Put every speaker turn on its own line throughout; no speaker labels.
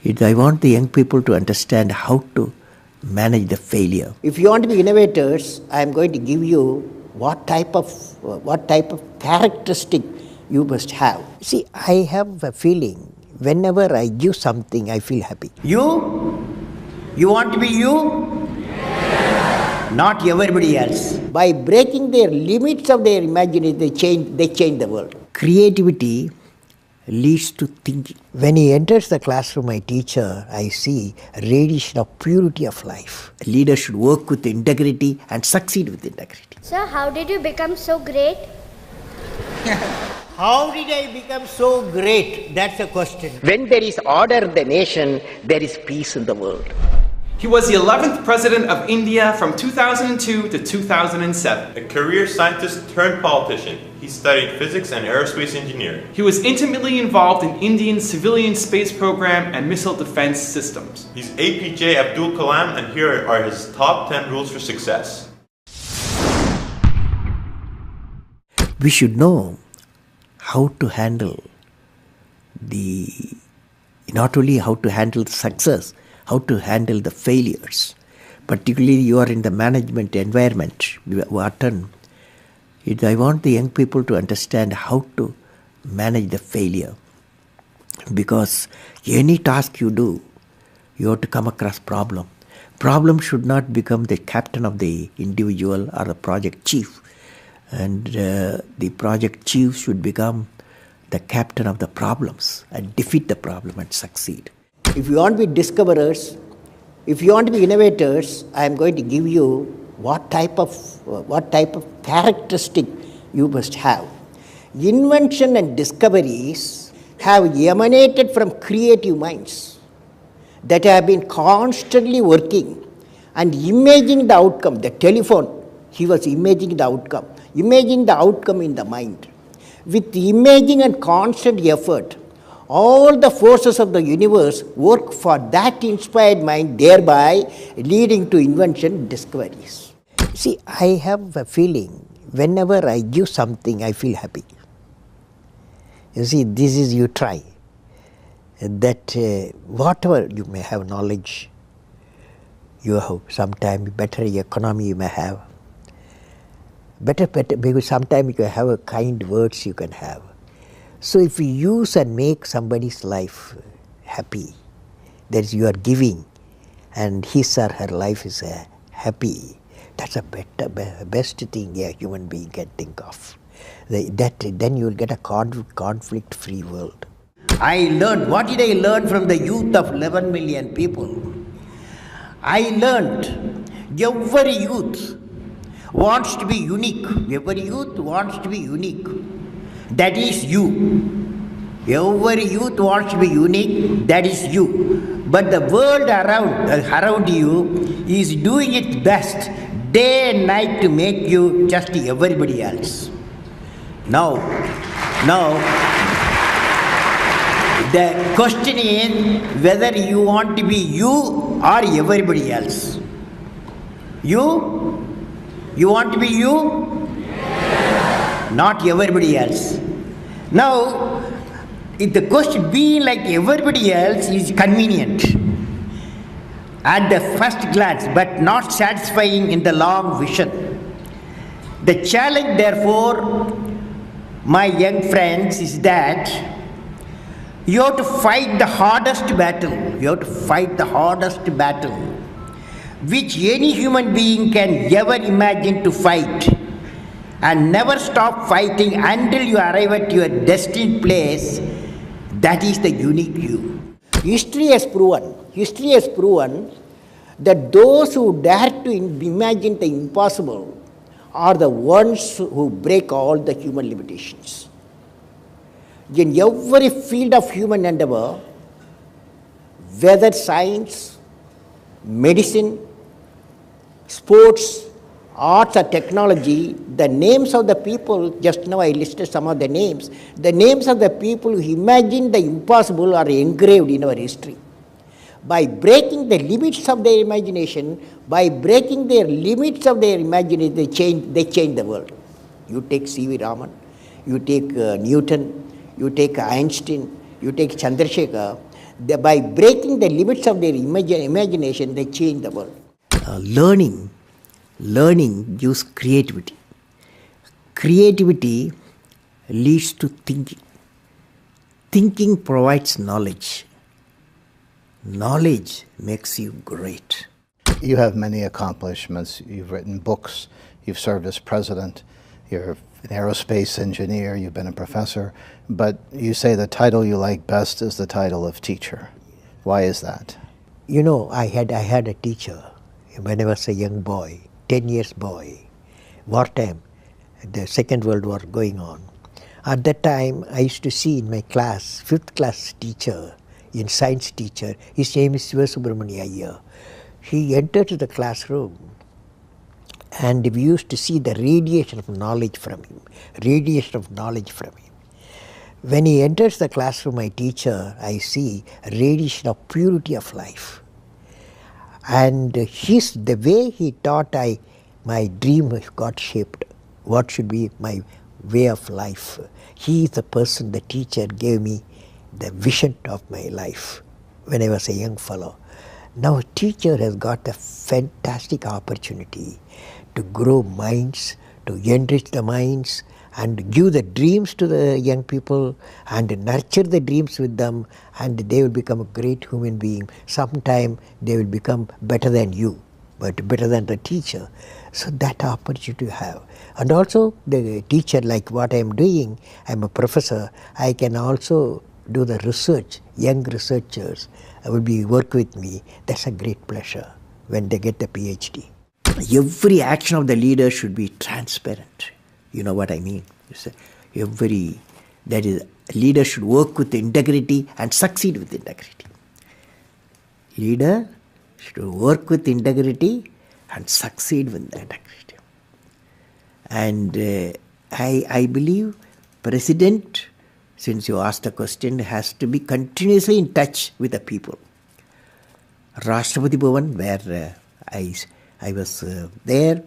I want the young people to understand how to manage the failure.
If you want to be innovators, I am going to give you what type of characteristic you must have. See, I have a feeling whenever I give something, I feel happy. You want to be you? Yes. Not everybody else. By breaking their limits of their imagination, they change the world. Creativity leads to thinking. When he enters the classroom, my teacher, I see a radiation of purity of life. A leader should work with integrity and succeed with integrity.
Sir, how did you become so great?
How did I become so great? That's the question.
When there is order in the nation, there is peace in the world.
He was the 11th President of India from 2002 to 2007.
A career scientist turned politician. He studied physics and aerospace engineering.
He was intimately involved in India's civilian space program and missile defense systems.
He's APJ Abdul Kalam, and here are his top 10 rules for success.
We should know how to handle not only how to handle success, how to handle the failures. Particularly you are in the management environment, I want the young people to understand how to manage the failure. Because any task you do, you have to come across problem. Problem should not become the captain of the individual or the project chief. And the project chief should become the captain of the problems and defeat the problem and succeed.
If you want to be discoverers, if you want to be innovators, I am going to give you what type of characteristic you must have. Invention and discoveries have emanated from creative minds that have been constantly working and imagining the outcome. The telephone, he was imagining the outcome in the mind. With imaging and constant effort, all the forces of the universe work for that inspired mind, thereby leading to invention and discoveries. See, I have a feeling whenever I give something, I feel happy. You see, this is you try. That whatever you may have knowledge, you have sometimes better economy you may have. Better, because sometimes you can have a kind words you can have. So if you use and make somebody's life happy, that is you are giving, and his or her life is happy, that's a best thing a human being can think of. Then you will get a conflict-free world. What did I learn from the youth of 11 million people? I learned every youth wants to be unique. Every youth wants to be unique. That is you. Every youth wants to be unique. That is you. But the world around you is doing its best day and night to make you just everybody else. Now, the question is whether you want to be you or everybody else. You want to be you? Yes. Not everybody else. Now, if the question being like everybody else is convenient at the first glance, but not satisfying in the long vision. The challenge, therefore, my young friends, is that you have to fight the hardest battle. You have to fight the hardest battle which any human being can ever imagine to fight, and never stop fighting until you arrive at your destined place. That is the unique you. History has proven that those who dare to imagine the impossible are the ones who break all the human limitations. In every field of human endeavor, whether science, medicine, sports, arts or technology, the names of the people, just now I listed some of the names of the people who imagined the impossible are engraved in our history. By breaking the limits of their imagination, they change the world. You take C.V. Raman, you take Newton, you take Einstein, you take Chandrasekhar. By breaking the limits of their imagination, they change the world.
Learning gives creativity. Creativity leads to thinking. Thinking provides knowledge. Knowledge makes you great.
You have many accomplishments. You've written books. You've served as president. You're an aerospace engineer. You've been a professor. But you say the title you like best is the title of teacher. Why is that?
You know, I had a teacher when I was a young boy, 10 years boy, wartime, the Second World War going on. At that time, I used to see in my class, 5th class teacher, in science teacher, his name is Subramania Iyer. He entered the classroom and we used to see the radiation of knowledge from him, When he enters the classroom, my teacher, I see a radiation of purity of life. And the way he taught, my dream got shaped. What should be my way of life? He is the person, the teacher gave me the vision of my life when I was a young fellow. Now a teacher has got a fantastic opportunity to grow minds, to enrich the minds, and give the dreams to the young people and nurture the dreams with them, and they will become a great human being. Sometime they will become better than you, but better than the teacher. So that opportunity you have. And also the teacher, like what I am doing, I am a professor, I can also do the research. Young researchers will work with me. That's a great pleasure when they get the PhD.
Every action of the leader should be transparent. You know what I mean? Leader should work with integrity and succeed with integrity. Leader should work with integrity and succeed with integrity. And I believe President, since you asked the question, has to be continuously in touch with the people. Rashtrapati Bhavan, where I was there,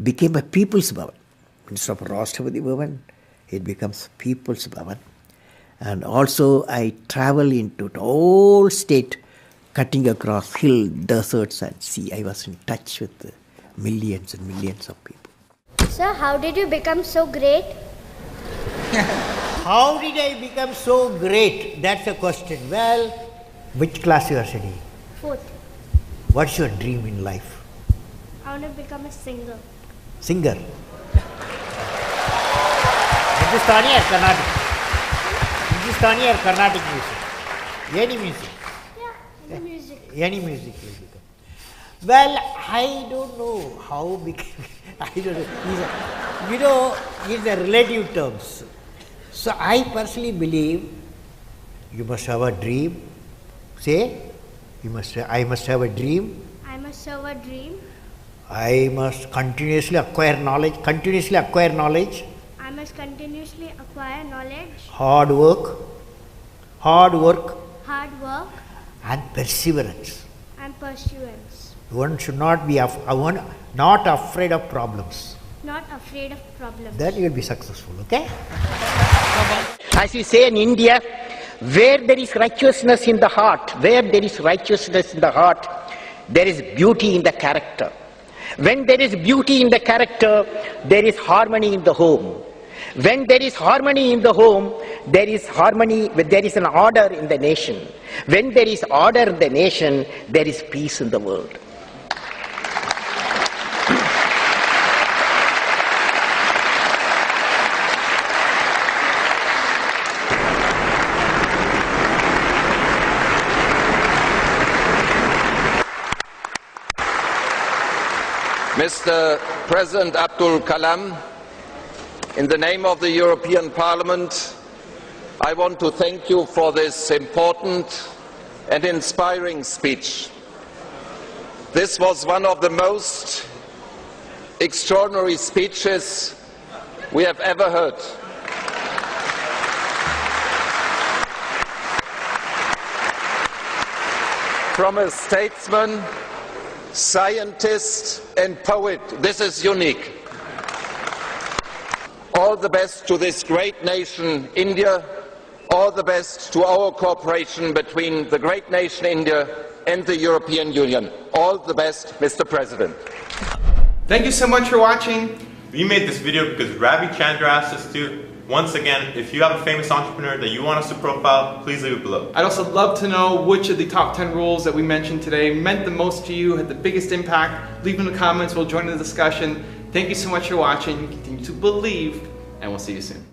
became a People's Bhavan. Instead of Rashtrapati Bhavan, it becomes People's Bhavan. And also I travel into the whole state, cutting across hill, deserts and sea. I was in touch with millions and millions of people.
Sir, how did you become so great?
How did I become so great? That's the question. Well, which class you are studying?
4th.
What's your dream in life?
I want to become a singer.
Singer. Hindustani or Carnatic? Hindustani or Carnatic music? Any music?
Yeah, any music.
Any music will become. Well, I don't know how became. I don't know. These are relative terms. So I personally believe you must have a dream. Say, I must have a dream.
I must have a dream.
I must continuously acquire knowledge.
I must continuously acquire knowledge.
Hard work.
Hard work.
And perseverance.
And pursuance.
One should not be not afraid of problems.
Not afraid of problems.
Then you will be successful, okay?
As we say in India, where there is righteousness in the heart, there is beauty in the character. When there is beauty in the character, there is harmony in the home. When there is harmony in the home, there is an order in the nation. When there is order in the nation, there is peace in the world.
Mr. President Abdul Kalam, in the name of the European Parliament, I want to thank you for this important and inspiring speech. This was one of the most extraordinary speeches we have ever heard. From a statesman, scientist and poet, this is unique. All the best to this great nation, India. all the best to our cooperation between the great nation India and the European Union. All the best, Mr. President.
Thank you so much for watching.
We made this video because Ravi Chandra asked us to. Once again, if you have a famous entrepreneur that you want us to profile, please leave it below.
I'd also love to know which of the top 10 rules that we mentioned today meant the most to you, had the biggest impact. Leave in the comments, we'll join in the discussion. Thank you so much for watching. Continue to believe, and we'll see you soon.